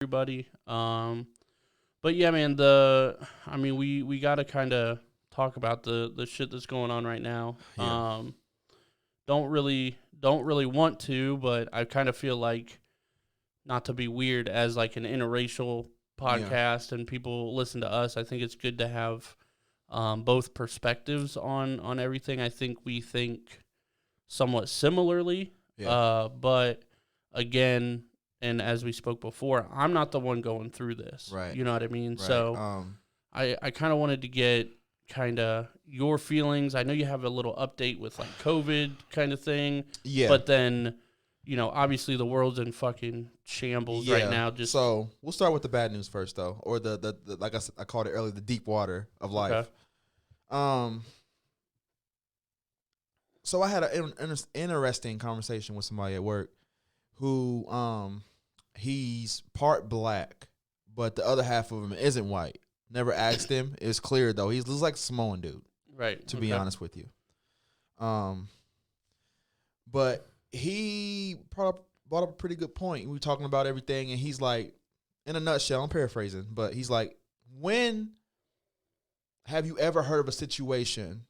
everybody. But yeah, man, we got to kind of talk about the shit that's going on right now. Yeah. Don't really want to, but I kind of feel like, not to be weird, as like an interracial Yeah. podcast and people listen to us, I think it's good to have both perspectives on everything. I think we think somewhat similarly, Yeah. but again, and as we spoke before, I'm not the one going through this. Right. You know what I mean? Right. So I kind of wanted to get kind of your feelings. I know you have a little update with like COVID kind of thing. Yeah. But then, obviously the world's in fucking shambles right now. So we'll start with the bad news first, though, or the like I called it earlier, the deep water of life. Okay. So I had an interesting conversation with somebody at work who he's part black, but the other half of him isn't white. Never asked him. It's clear though. He looks like a Samoan dude. Right. To be honest with you. But he brought up a pretty good point. We were talking about everything, and he's like, in a nutshell, I'm paraphrasing, but he's like, when have you ever heard of a situation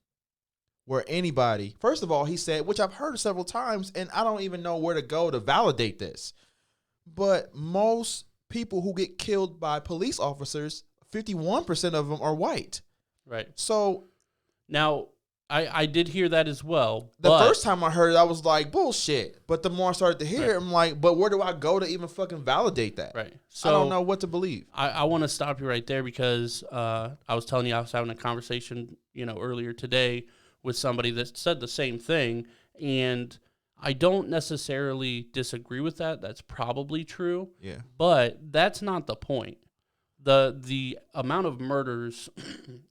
where anybody, first of all, he said, which I've heard several times, and I don't even know where to go to validate this, but most people who get killed by police officers, 51% of them are white. Right. So now, I did hear that as well. The first time I heard it, I was like, bullshit. But the more I started to hear it, I'm like, but where do I go to even fucking validate that? Right. So I don't know what to believe. I want to stop you right there because I was telling you I was having a conversation, earlier today with somebody that said the same thing. And I don't necessarily disagree with that. That's probably true. Yeah. But that's not the point. The amount of murders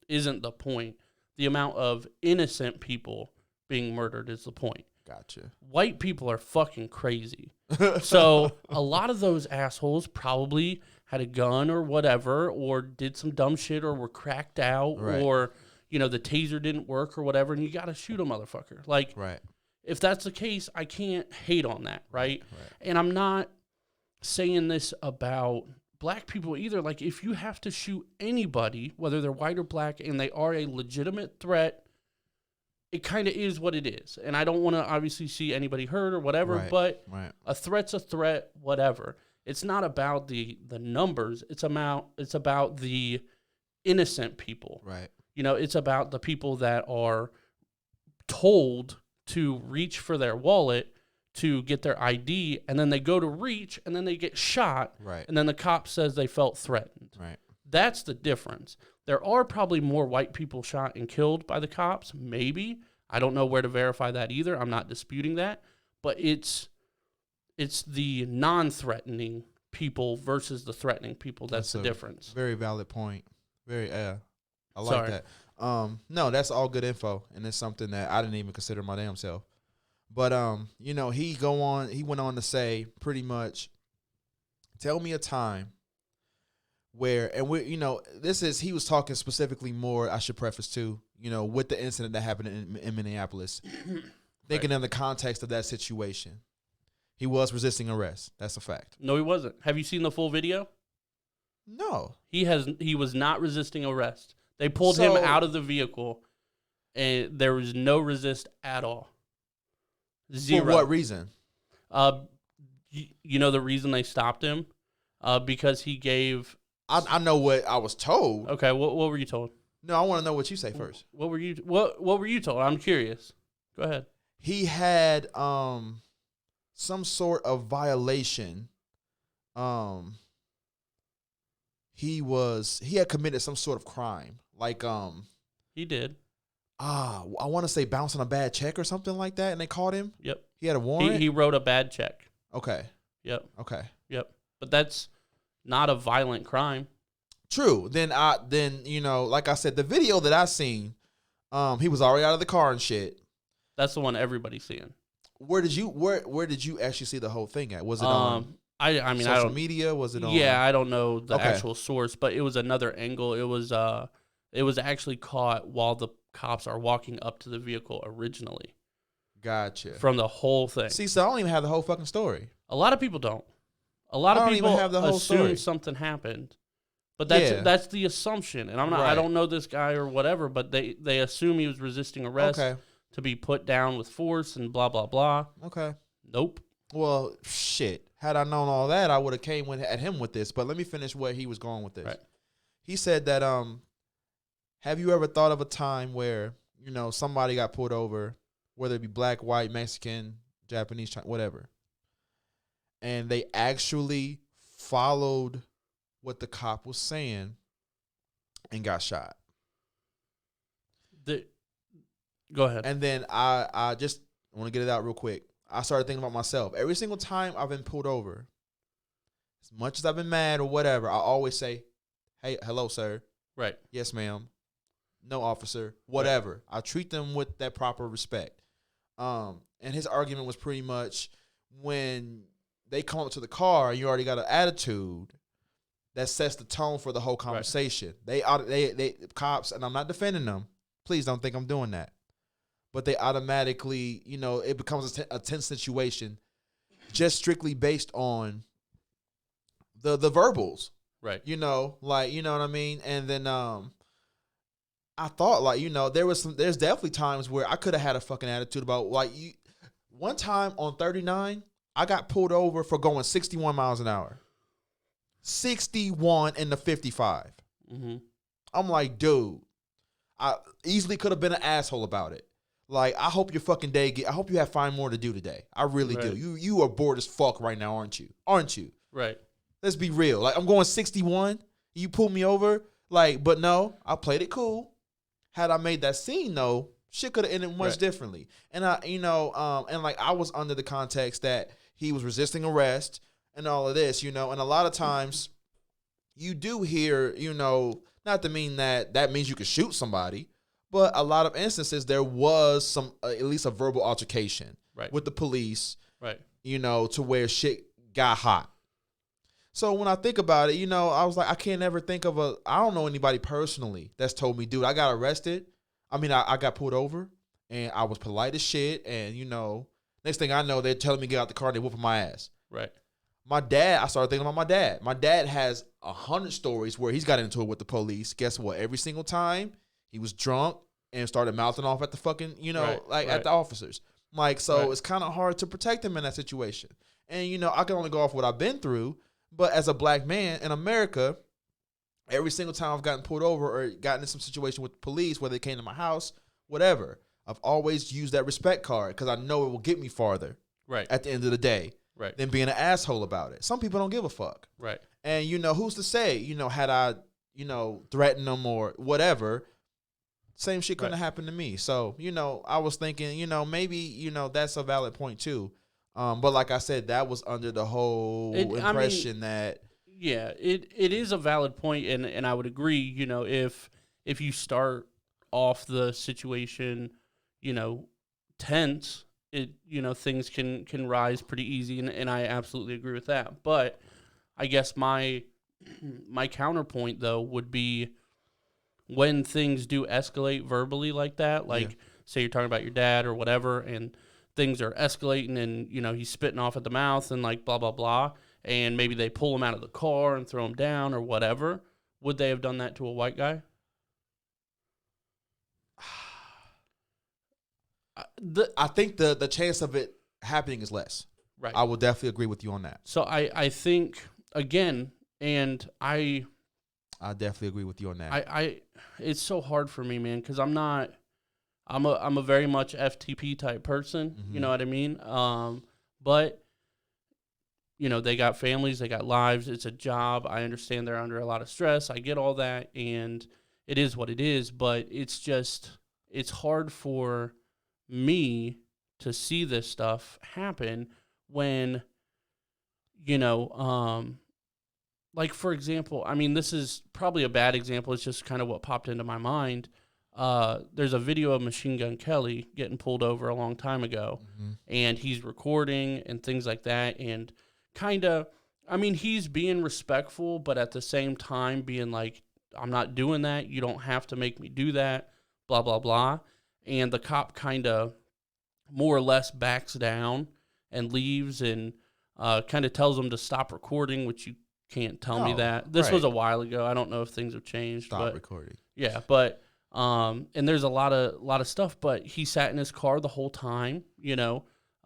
isn't the point. The amount of innocent people being murdered is the point. Gotcha. White people are fucking crazy. So a lot of those assholes probably had a gun or whatever, or did some dumb shit, or were cracked out, Right. or, the taser didn't work or whatever, and you got to shoot a motherfucker. Like, Right. if that's the case, I can't hate on that, right? And I'm not saying this about black people either. Like, if you have to shoot anybody, whether they're white or black, and they are a legitimate threat, it kind of is what it is. And I don't want to obviously see anybody hurt or whatever, but a threat's a threat, whatever. It's not about the numbers. It's about the innocent people. Right. It's about the people that are told to reach for their wallet to get their ID, and then they go to reach, and then they get shot, Right. and then the cop says they felt threatened. Right. That's the difference. There are probably more white people shot and killed by the cops, maybe. I don't know where to verify that either. I'm not disputing that. But it's the non-threatening people versus the threatening people. That's the difference. Very valid point. Very, I like Sorry. that. No, that's all good info, and it's something that I didn't even consider my damn self. But he went on to say pretty much, tell me a time where, and he was talking specifically more, I should preface too, with the incident that happened in Minneapolis, thinking in the context of that situation. He was resisting arrest. That's a fact. No, he wasn't. Have you seen the full video? No. He was not resisting arrest. They pulled him out of the vehicle, and there was no resist at all. Zero. For what reason? The reason they stopped him? Because he gave... I know what I was told. Okay, what were you told? No, I want to know what you say first. What were you told? I'm curious. Go ahead. He had some sort of violation. He had committed some sort of crime. Like he did. I want to say bouncing a bad check or something like that, and they caught him. Yep. He had a warrant. He wrote a bad check. Okay. Yep. Okay. Yep. But that's not a violent crime. True. Then like I said, the video that I seen, he was already out of the car and shit. That's the one everybody's seeing. Where did you actually see the whole thing at? Was it on social media? Was it on? Yeah, I don't know the actual source, but it was another angle. It was actually caught while the cops are walking up to the vehicle originally. Gotcha. From the whole thing. See, so I don't even have the whole fucking story. A lot of people don't. A lot I of don't people even have the whole assume story. something happened, but Yeah. that's the assumption. And I'm not. I Right. don't know this guy or whatever, but they assume he was resisting arrest Okay. to be put down with force and blah blah blah. Okay. Nope. Well, shit. Had I known all that, I would have came at him with this. But let me finish where he was going with this. Right. He said that have you ever thought of a time where, somebody got pulled over, whether it be black, white, Mexican, Japanese, Chinese, whatever, and they actually followed what the cop was saying and got shot? Go ahead. And then I just want to get it out real quick. I started thinking about myself. Every single time I've been pulled over, as much as I've been mad or whatever, I always say, hey, hello, sir. Right. Yes, ma'am. No, officer. Whatever. Right. I treat them with that proper respect. And his argument was pretty much when they come up to the car and you already got an attitude, that sets the tone for the whole conversation. Right. They cops, and I'm not defending them. Please don't think I'm doing that. But they automatically, it becomes a tense situation just strictly based on the verbals. Right. You know what I mean? And then I thought there's definitely times where I could have had a fucking attitude about one time on 39, I got pulled over for going 61 miles an hour. 61 in the 55. Mm-hmm. I'm like, dude, I easily could have been an asshole about it. Like, I hope your fucking day I hope you find more to do today. I really do. You are bored as fuck right now, aren't you? Aren't you? Right. Let's be real. Like, I'm going 61. You pulled me over. Like, but no, I played it cool. Had I made that scene though, shit could have ended much differently. And I was under the context that he was resisting arrest and all of this, and a lot of times you do hear, not to mean that means you can shoot somebody. But a lot of instances, there was some, at least a verbal altercation with the police, to where shit got hot. So when I think about it, I was like, I can't ever think of I don't know anybody personally that's told me, dude, I got arrested. I mean, I got pulled over and I was polite as shit. And, next thing I know, they're telling me to get out the car and they're whooping my ass. Right. My dad, I started thinking about my dad. My dad has 100 stories where he's got into it with the police. Guess what? Every single time, he was drunk and started mouthing off at the fucking, at the officers. Like, so it's kind of hard to protect him in that situation. And, I can only go off what I've been through. But as a black man in America, every single time I've gotten pulled over or gotten in some situation with the police, whether they came to my house, whatever, I've always used that respect card because I know it will get me farther at the end of the day than being an asshole about it. Some people don't give a fuck. Right. And, who's to say, had I, threatened them or whatever, same shit couldn't have happened to me. So, I was thinking, maybe, that's a valid point too. But like I said, that was under the whole impression that. Yeah, it is a valid point, and I would agree, if you start off the situation, tense, things can rise pretty easy, and I absolutely agree with that. But I guess my counterpoint, though, would be when things do escalate verbally like that, say you're talking about your dad or whatever, and things are escalating and, he's spitting off at the mouth and like blah, blah, blah. And maybe they pull him out of the car and throw him down or whatever. Would they have done that to a white guy? I think the chance of it happening is less. Right. I will definitely agree with you on that. So I think, again, and I definitely agree with you on that. It's so hard for me, man, because I'm a very much FTP type person. Mm-hmm. You know what I mean? But they got families, they got lives. It's a job. I understand they're under a lot of stress. I get all that, and it is what it is. But it's hard for me to see this stuff happen when, like, for example, I mean, this is probably a bad example. It's just kind of what popped into my mind. There's a video of Machine Gun Kelly getting pulled over a long time ago, and he's recording and things like that, and kind of, I mean, he's being respectful, but at the same time being like, I'm not doing that. You don't have to make me do that, blah, blah, blah. And the cop kind of more or less backs down and leaves, and kind of tells him to stop recording, which you can't tell me No, that. This right. was a while ago. I don't know if things have changed. Stop but recording. Yeah, but and there's a lot of stuff, but he sat in his car the whole time,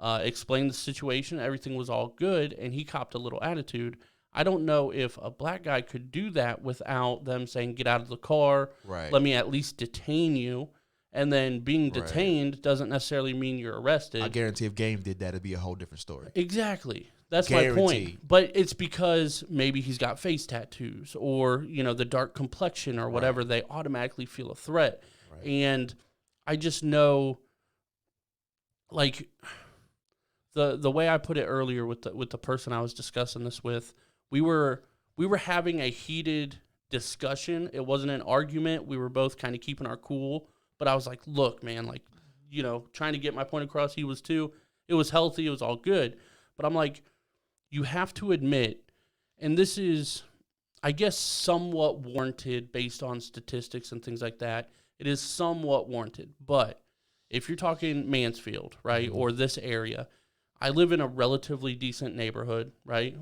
explained the situation, everything was all good, and he copped a little attitude. I don't know if a black guy could do that without them saying, get out of the car, Right. let me at least detain you. And then being Right. detained doesn't necessarily mean you're arrested. I guarantee if Game did that, it'd be a whole different story. Exactly. That's my point. Guaranteed. But it's because maybe he's got face tattoos or, the dark complexion or whatever. They automatically feel a threat. Right. And I just know, like, the way I put it earlier with the person I was discussing this with, we were having a heated discussion. It wasn't an argument. We were both kind of keeping our cool. But I was like, look, man, like, trying to get my point across. He was too. It was healthy. It was all good. But I'm like, you have to admit, and this is, I guess, somewhat warranted based on statistics and things like that. It is somewhat warranted. But if you're talking Mansfield, right, Mm-hmm. or this area, I live in a relatively decent neighborhood, right?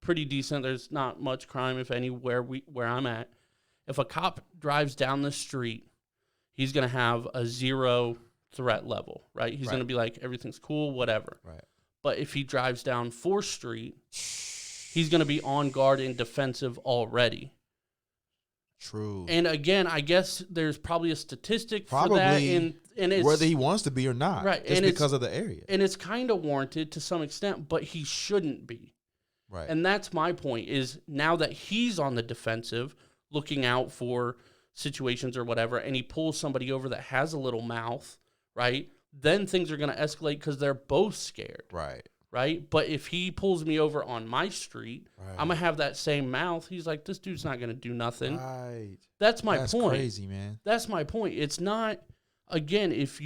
Pretty decent. There's not much crime, if any, where I'm at. If a cop drives down the street, he's going to have a 0 threat level, right? He's going to be like, everything's cool, whatever. Right. But if he drives down 4th Street, he's going to be on guard and defensive already. True. And again, I guess there's probably a statistic for that. And it's, whether he wants to be or not. Right. Just and because of the area. And it's kind of warranted to some extent, but he shouldn't be. Right. And that's my point, is now that he's on the defensive, looking out for situations or whatever, and he pulls somebody over that has a little mouth, right? Then things are going to escalate because they're both scared. Right. Right? But if he pulls me over on my street, I'm going to have that same mouth. He's like, this dude's not going to do nothing. Right. That's my point. That's crazy, man. That's my point. It's not, again, if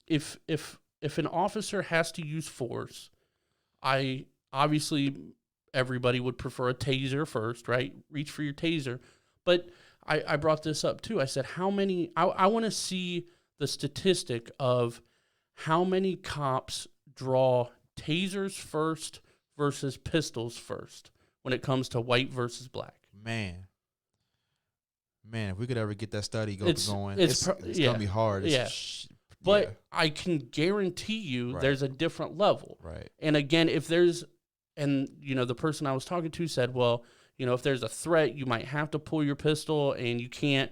an officer has to use force, obviously everybody would prefer a taser first, right? Reach for your taser. But I brought this up too. I said, I want to see the statistic of how many cops draw tasers first versus pistols first when it comes to white versus black. Man, if we could ever get that study going, it's going to be hard. But I can guarantee you there's a different level. Right. And again, if there's, and the person I was talking to said, well, if there's a threat, you might have to pull your pistol and you can't,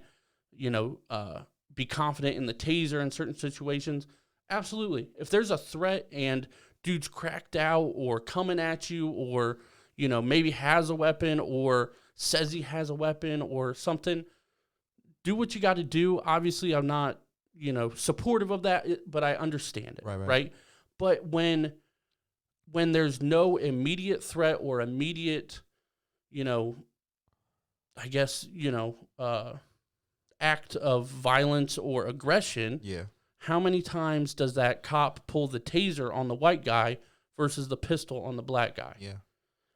be confident in the taser in certain situations. Absolutely. If there's a threat and dude's cracked out or coming at you or, maybe has a weapon or says he has a weapon or something, do what you got to do. Obviously, I'm not, supportive of that, but I understand it. Right. But when there's no immediate threat or immediate, I guess, act of violence or aggression, how many times does that cop pull the taser on the white guy versus the pistol on the black guy? Yeah.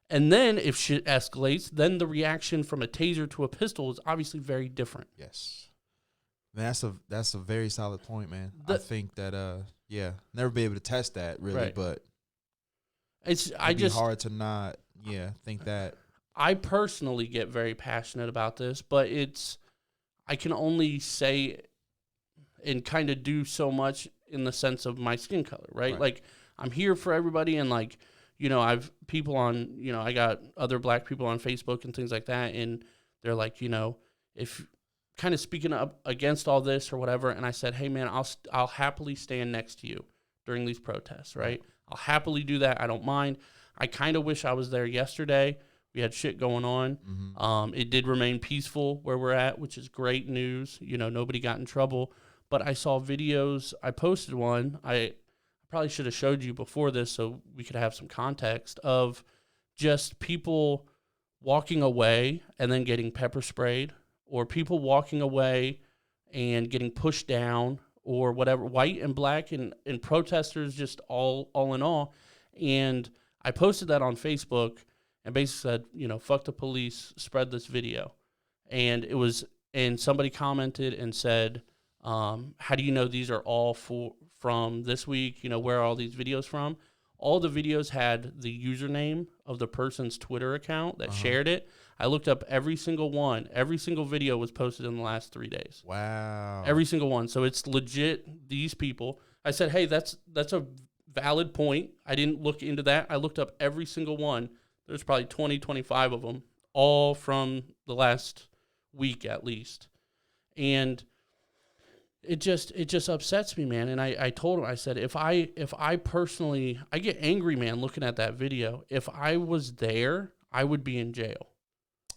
And then if shit escalates, then the reaction from a taser to a pistol is obviously very different. Yes. That's a very solid point, man. I think that never be able to test that really, but it'd be hard to not think that. I personally get very passionate about this, but I can only say and kind of do so much in the sense of my skin color, right? Like, I'm here for everybody, and like, I've people on, I got other black people on Facebook and things like that, and they're like, if kind of speaking up against all this or whatever, and I said, hey man, I'll happily stand next to you during these protests, right? I'll happily do that. I don't mind. I kind of wish I was there yesterday. We had shit going on. Mm-hmm. It did remain peaceful where we're at, which is great news. Nobody got in trouble. But I saw videos. I posted one. I probably should have showed you before this so we could have some context of just people walking away and then getting pepper sprayed, or people walking away and getting pushed down, or whatever, white and black and protesters, just all in all. And I posted that on Facebook and basically said, fuck the police, spread this video. And somebody commented and said, how do you know these are all from this week? Where are all these videos from? all the videos had the username of the person's Twitter account that shared it. I looked up every single one. Every single video was posted in the last 3 days. Wow. Every single one. So it's legit these people. I said, hey, that's a valid point. I didn't look into that. I looked up every single one. There's probably 20, 25 of them, all from the last week at least. And it just upsets me, man. And I told him, I said, if I personally, I get angry, man, looking at that video. If I was there, I would be in jail.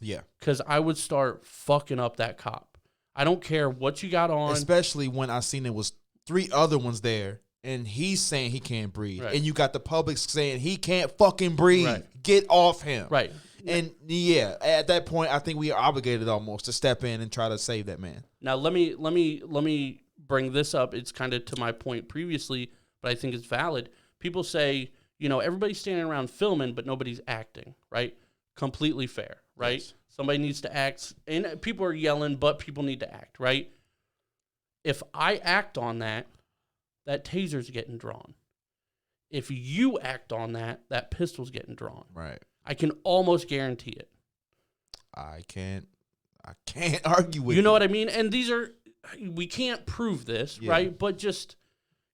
Yeah. Because I would start fucking up that cop. I don't care what you got on. Especially when I seen there was 3 other ones there, and he's saying he can't breathe. Right. And you got the public saying he can't fucking breathe. Right. Get off him. Right. And yeah, at that point, I think we are obligated almost to step in and try to save that man. Now let me bring this up. It's kind of to my point previously, but I think it's valid. People say, everybody's standing around filming, but nobody's acting, right? Completely fair, right? Yes. Somebody needs to act, and people are yelling, but people need to act, right? If I act on that, that taser's getting drawn. If you act on that, that pistol's getting drawn. Right. I can almost guarantee it. I can't argue with you. You know what I mean? And we can't prove this, right? But just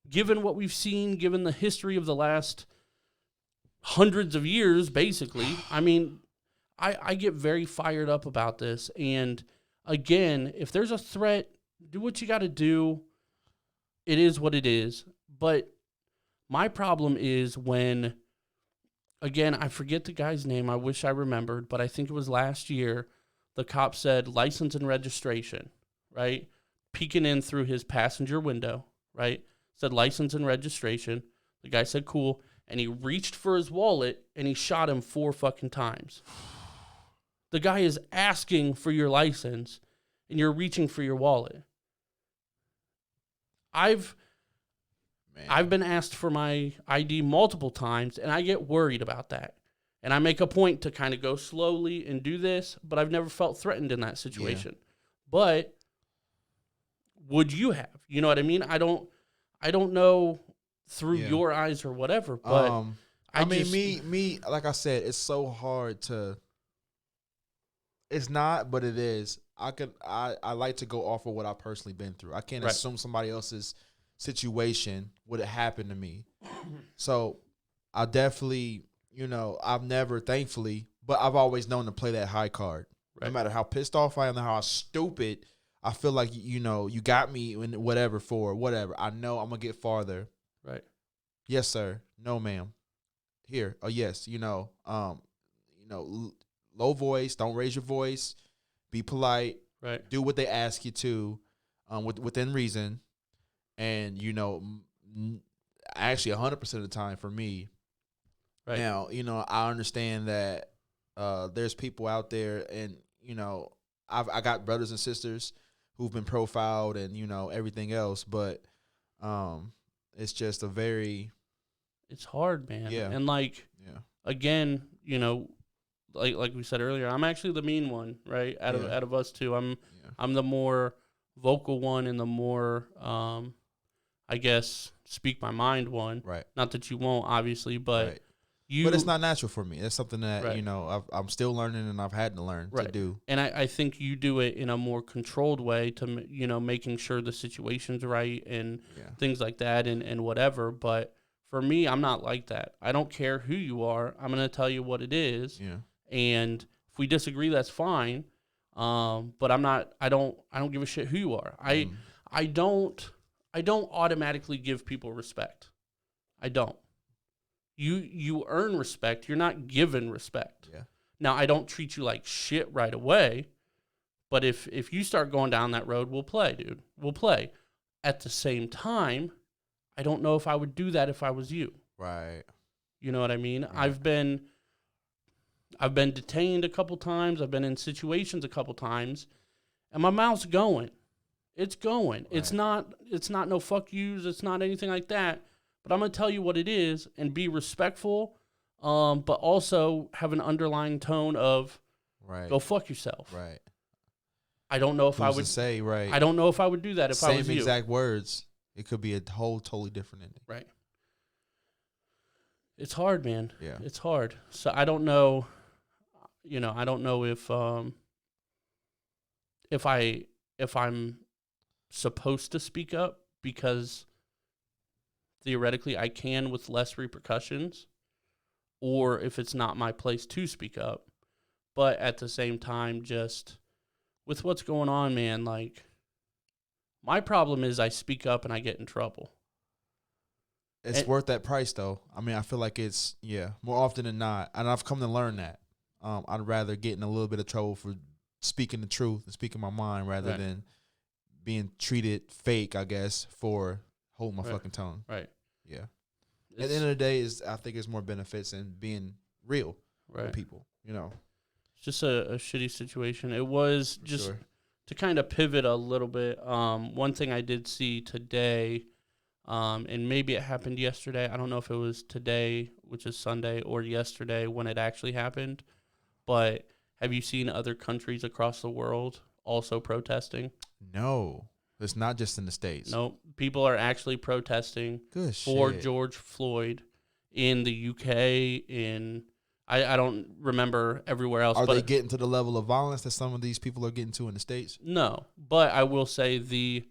given what we've seen, given the history of the last hundreds of years, basically, I mean, I get very fired up about this. And again, if there's a threat, do what you got to do. It is what it is. But my problem is when, again, I forget the guy's name. I wish I remembered, but I think it was last year. The cop said license and registration, right? Peeking in through his passenger window, right? Said license and registration. The guy said cool, and he reached for his wallet and he shot him 4 fucking times. The guy is asking for your license and you're reaching for your wallet. I've been asked for my ID multiple times, and I get worried about that. And I make a point to kind of go slowly and do this, but I've never felt threatened in that situation. Yeah. But would you have? You know what I mean? I don't know through your eyes or whatever, but I mean, me, like I said, it's so hard to. It's not, but it is. I like to go off of what I've personally been through. I can't assume somebody else's situation would have happened to me. So I definitely, I've never, thankfully, but I've always known to play that high card. Right. No matter how pissed off I am, how stupid I feel like, you got me in whatever. I know I'm going to get farther. Right. Yes, sir. No, ma'am. Here. Oh, yes. Low voice. Don't raise your voice. Be polite. Right. Do what they ask you to, within reason. And, actually 100% of the time for me. Right. Now, I understand that there's people out there and, I got brothers and sisters who've been profiled and, everything else. But it's just it's hard, man. Yeah. And again, like we said earlier, I'm actually the mean one, right? Out of us two, I'm the more vocal one and the more, I guess, speak my mind one. Right. Not that you won't, obviously, but right. But it's not natural for me. It's something that I'm still learning and I've had to learn to do. And I think you do it in a more controlled way to making sure the situation's right and things like that and whatever. But for me, I'm not like that. I don't care who you are. I'm gonna tell you what it is. Yeah. And if we disagree, that's fine. But I'm not. I don't give a shit who you are. I don't automatically give people respect. I don't. You earn respect. You're not given respect. Yeah. Now, I don't treat you like shit right away, but if you start going down that road, we'll play, dude. We'll play. At the same time, I don't know if I would do that if I was you. Right. You know what I mean? Right. I've been detained a couple times. I've been in situations a couple times, and my mouth's going. It's going. Right. It's not no fuck yous. It's not anything like that. But I'm going to tell you what it is and be respectful, but also have an underlying tone of go fuck yourself. Right. I don't know if I would say, right. I don't know if I would do that if I was you. Same exact words. It could be a whole totally different ending. Right. It's hard, man. Yeah. It's hard. So I don't know, I don't know if I'm supposed to speak up because theoretically I can with less repercussions, or if it's not my place to speak up. But at the same time, just with what's going on, man, like, my problem is I speak up and I get in trouble. It's worth that price, though. I mean, I feel like it's, more often than not. And I've come to learn that. I'd rather get in a little bit of trouble for speaking the truth and speaking my mind rather than being treated fake, I guess, for holding my fucking tongue. Right. Yeah. At the end of the day, I think there's more benefits in being real with people, It's just a shitty situation. It was just to kind of pivot a little bit. One thing I did see today, and maybe it happened yesterday. I don't know if it was today, which is Sunday, or yesterday when it actually happened. But have you seen other countries across the world also protesting? No. It's not just in the States. No, people are actually protesting for George Floyd in the UK, I don't remember everywhere else. Are they getting to the level of violence that some of these people are getting to in the States? No, but I will say the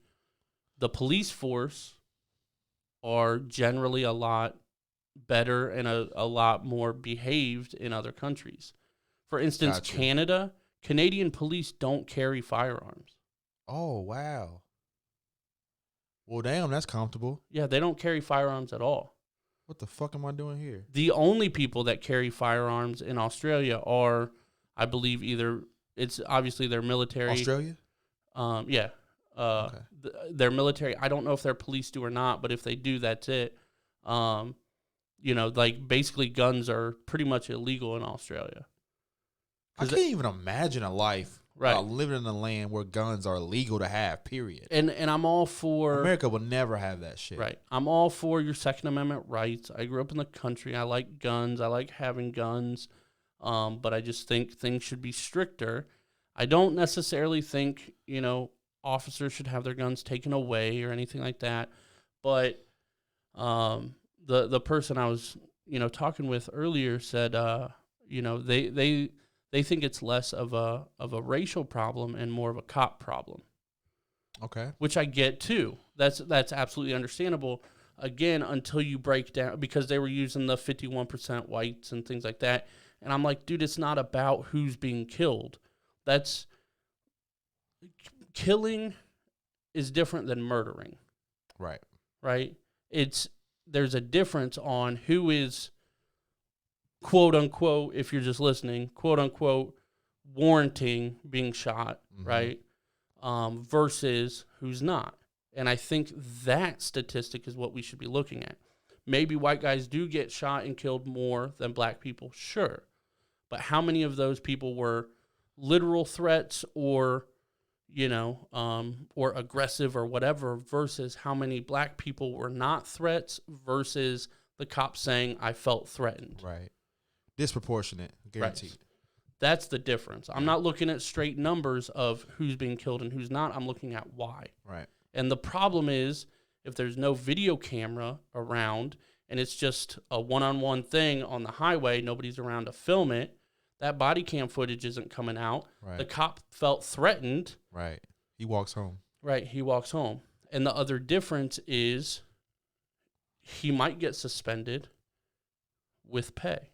police force are generally a lot better and a lot more behaved in other countries. For instance, Canadian police don't carry firearms. Oh, wow. Well, damn, that's comfortable. Yeah, they don't carry firearms at all. What the fuck am I doing here? The only people that carry firearms in Australia are, I believe, it's obviously their military. Australia? Yeah. Okay. Their military. I don't know if their police do or not, but if they do, that's it. Like basically guns are pretty much illegal in Australia. I can't even imagine a life living in a land where guns are illegal to have, period. And I'm all for... America will never have that shit. Right. I'm all for your Second Amendment rights. I grew up in the country. I like guns. I like having guns. But I just think things should be stricter. I don't necessarily think, officers should have their guns taken away or anything like that. But the person I was, talking with earlier said, they think it's less of a racial problem and more of a cop problem. Okay. Which I get too. That's absolutely understandable. Again, until you break down, because they were using the 51% whites and things like that. And I'm like, dude, it's not about who's being killed. Killing is different than murdering. Right. Right? There's a difference on who is, quote unquote, if you're just listening, quote unquote, warranting being shot, right? Versus who's not. And I think that statistic is what we should be looking at. Maybe white guys do get shot and killed more than black people, sure. But how many of those people were literal threats or, or aggressive or whatever, versus how many black people were not threats versus the cops saying, I felt threatened. Right. Disproportionate, guaranteed. Right. That's the difference. I'm not looking at straight numbers of who's being killed and who's not. I'm looking at why. Right. And the problem is, if there's no video camera around and it's just a one-on-one thing on the highway, nobody's around to film it, that body cam footage isn't coming out. Right. The cop felt threatened. Right. He walks home. Right. He walks home. And the other difference is he might get suspended with pay.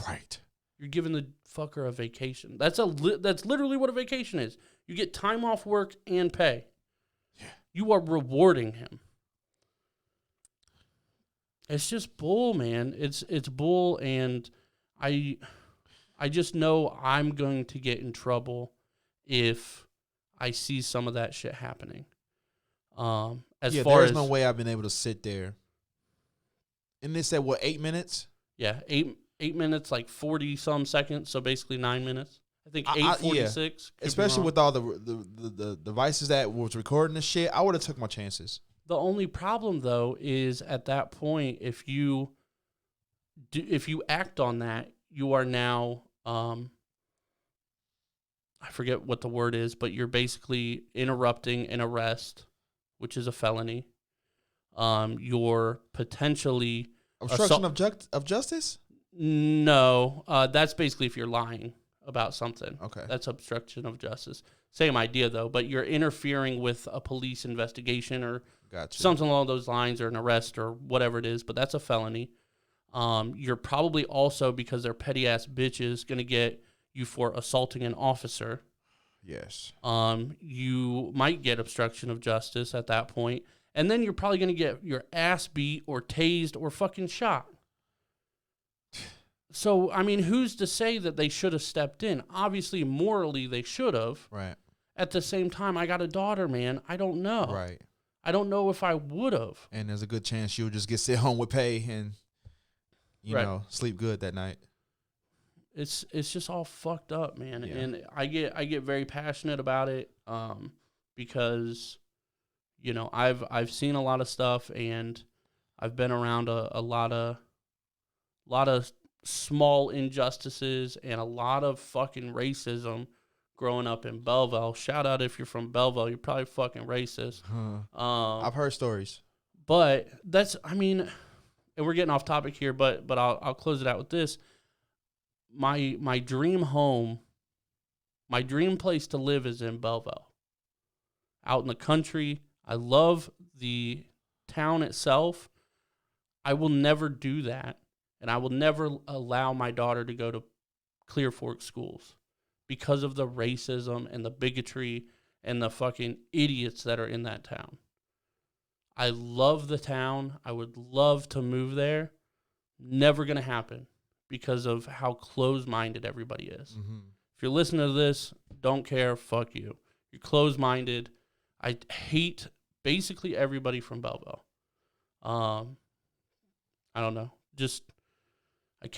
Right. You're giving the fucker a vacation. That's literally what a vacation is. You get time off work and pay. Yeah. You are rewarding him. It's just bull, man. It's bull, and I just know I'm going to get in trouble if I see some of that shit happening. There's no way I've been able to sit there. And they said, 8 minutes? Yeah, 8 minutes, like 40-some seconds, so basically 9 minutes. I think 8:46. Especially with all the devices that was recording the shit, I would have took my chances. The only problem, though, is at that point, if you act on that, you are now, I forget what the word is, but you're basically interrupting an arrest, which is a felony. You're potentially Obstruction of justice? No, that's basically if you're lying about something. Okay. That's obstruction of justice. Same idea, though, but you're interfering with a police investigation or something along those lines, or an arrest or whatever it is, but that's a felony. You're probably also, because they're petty-ass bitches, going to get you for assaulting an officer. Yes. You might get obstruction of justice at that point, and then you're probably going to get your ass beat or tased or fucking shot. So, I mean, who's to say that they should have stepped in? Obviously, morally, they should have. Right. At the same time, I got a daughter, man. I don't know. Right. I don't know if I would have. And there's a good chance she'll just get sent home with pay and, you know, sleep good that night. It's just all fucked up, man. Yeah. And I get very passionate about it because, you know, I've seen a lot of stuff, and I've been around a lot of small injustices and a lot of fucking racism growing up in Belleville. Shout out if you're from Belleville, you're probably fucking racist. I've heard stories. But that's, I mean, and we're getting off topic here, but I'll close it out with this. My dream home, my dream place to live is in Belleville. Out in the country. I love the town itself. I will never do that. And I will never allow my daughter to go to Clear Fork schools because of the racism and the bigotry and the fucking idiots that are in that town. I love the town. I would love to move there. Never going to happen because of how close-minded everybody is. Mm-hmm. If you're listening to this, don't care, fuck you. You're close-minded. I hate basically everybody from Belleville. I don't know. Just... I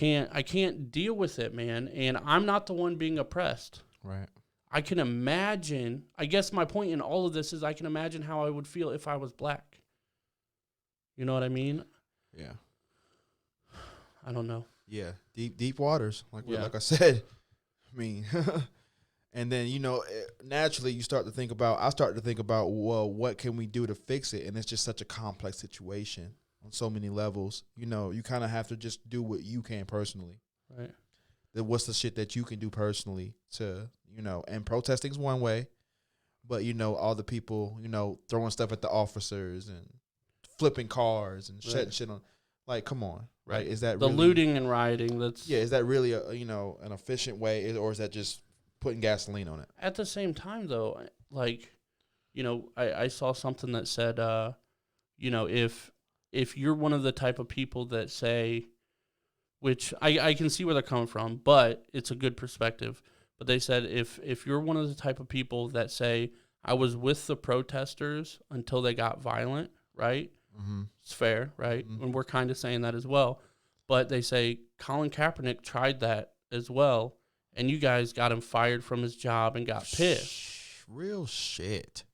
can't deal with it, man, and I'm not the one being oppressed. Right. I can imagine, I guess my point in all of this is I can imagine how I would feel if I was black. You know what I mean? Yeah. I don't know. Yeah, deep waters, like I said. I mean, and then, you know, naturally I start to think about, well, what can we do to fix it? And it's just such a complex situation. On so many levels, you know, you kind of have to just do what you can personally. Right. What's the shit that you can do personally to, you know, and protesting is one way, but, you know, all the people, you know, throwing stuff at the officers and flipping cars and setting shit on, like, come on. Right. Is that the really, looting and rioting? Is that really you know, an efficient way, or is that just putting gasoline on it? At the same time, though, like, you know, I saw something that said, you know, if you're one of the type of people that say, which I can see where they're coming from, but it's a good perspective. But they said if you're one of the type of people that say, I was with the protesters until they got violent, right? Mm-hmm. It's fair, right? Mm-hmm. And we're kind of saying that as well. But they say Colin Kaepernick tried that as well, and you guys got him fired from his job and got pissed. Real shit.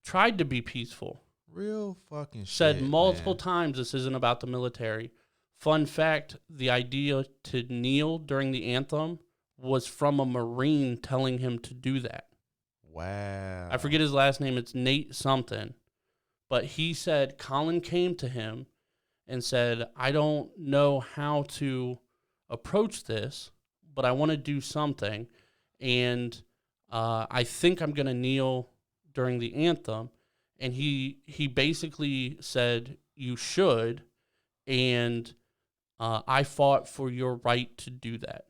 Tried to be peaceful. Real fucking shit. Said multiple times this isn't about the military. Fun fact, the idea to kneel during the anthem was from a Marine telling him to do that. Wow. I forget his last name. It's Nate something. But he said Colin came to him and said, I don't know how to approach this, but I want to do something. And I think I'm going to kneel during the anthem. And he basically said, you should, and I fought for your right to do that.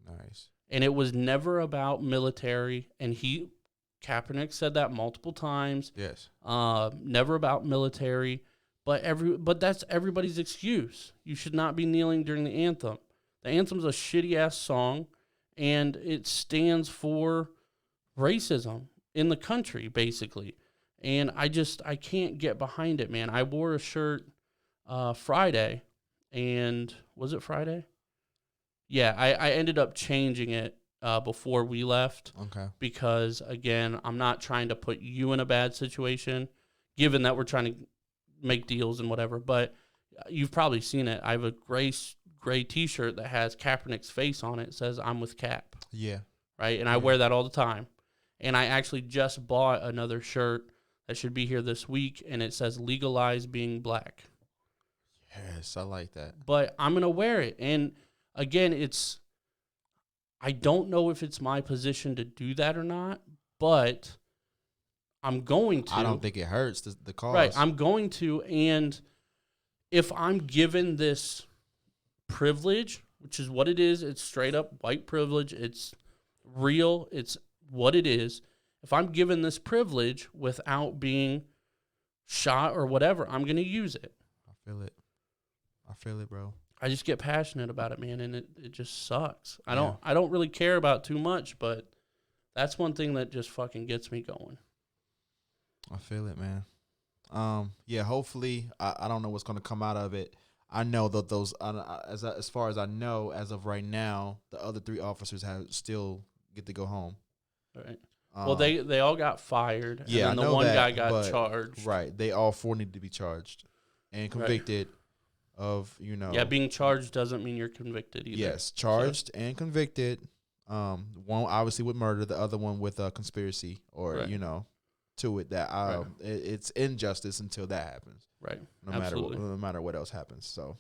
Nice. And it was never about military, and Kaepernick said that multiple times. Yes. Never about military, but that's everybody's excuse. You should not be kneeling during the anthem. The anthem's a shitty-ass song, and it stands for racism in the country, basically. And I can't get behind it, man. I wore a shirt Friday, and was it Friday? Yeah, I ended up changing it before we left. Okay. Because, again, I'm not trying to put you in a bad situation, given that we're trying to make deals and whatever. But you've probably seen it. I have a gray T-shirt that has Kaepernick's face on it. It says, I'm with Cap. Yeah. Right? And I wear that all the time. And I actually just bought another shirt that should be here this week, and it says legalize being black. Yes, I like that. But I'm gonna wear it. And again, I don't know if it's my position to do that or not, but I'm going to. I don't think it hurts the cause. Right, I'm going to. And if I'm given this privilege, which is what it is, it's straight up white privilege, it's real, it's what it is. If I'm given this privilege without being shot or whatever, I'm going to use it. I feel it, bro. I just get passionate about it, man, and it just sucks. I don't really care about too much, but that's one thing that just fucking gets me going. I feel it, man. Yeah, hopefully, I don't know what's going to come out of it. I know that those, as far as I know, as of right now, the other 3 officers still get to go home. Right. Well, they all got fired. Yeah, and I then the know one that, guy got charged. Right. They all 4 need to be charged and convicted of, Yeah, being charged doesn't mean you're convicted either. Yes, charged and convicted. One obviously with murder, the other one with conspiracy or, to it that it's injustice until that happens. Right. No matter what else happens. So